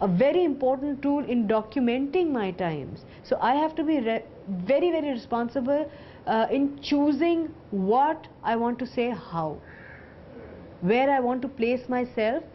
a very important tool in documenting my times. So I have to be very, very responsible in choosing what I want to say, how, where I want to place myself.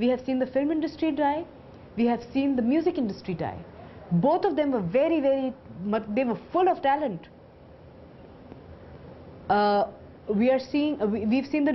we have seen the film industry die, we have seen the music industry die. Both of them were very, very, they were full of talent. We've seen the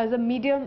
as a medium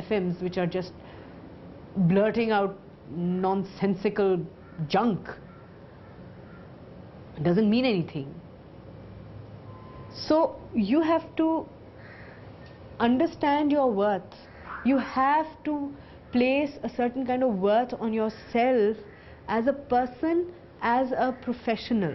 FMs which are just blurting out nonsensical junk. It doesn't mean anything. So you have to understand your worth. You have to place a certain kind of worth on yourself as a person, as a professional.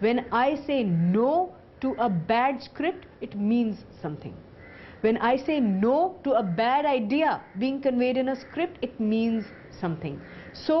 When I say no to a bad script, it means something. When I say no to a bad idea being conveyed in a script, it means something. So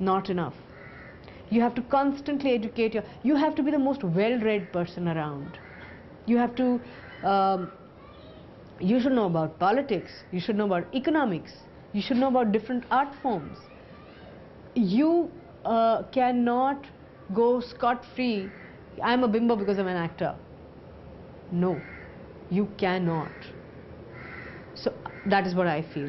not enough. You have to constantly educate you have to be the most well-read person around. You have to you should know about politics, you should know about economics, you should know about different art forms. You cannot go scot-free. I'm a bimbo because I'm an actor. No, you cannot. So that is what I feel.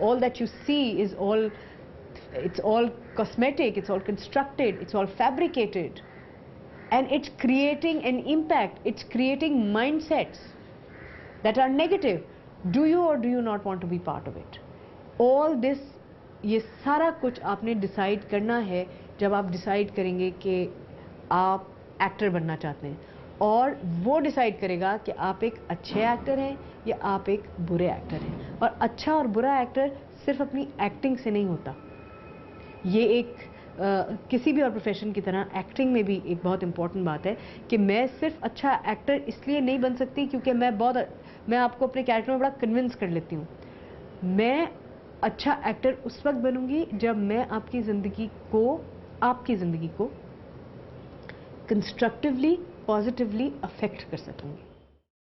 All that you see is it's all cosmetic, it's all constructed, it's all fabricated. And it's creating an impact, it's creating mindsets that are negative. Do you or do you not want to be part of it? All this, ये सारा कुछ आपने decide करना है जब आप decide करेंगे कि आप एक्टर बनना चाहते हैं, और वो डिसाइड करेगा कि आप एक अच्छे एक्टर हैं या आप एक बुरे एक्टर हैं। और अच्छा और बुरा एक्टर सिर्फ अपनी एक्टिंग से नहीं होता, ये एक किसी भी और प्रोफेशन की तरह एक्टिंग में भी एक बहुत इंपॉर्टेंट बात है कि मैं सिर्फ अच्छा एक्टर इसलिए नहीं बन सकती क्योंकि मैं आपको अपने कैरेक्टर में बड़ा कन्विंस कर लेती हूँ। मैं अच्छा एक्टर उस वक्त बनूंगी जब मैं आपकी ज़िंदगी को कंस्ट्रक्टिवली, पॉजिटिवली अफेक्ट कर सकूंगी।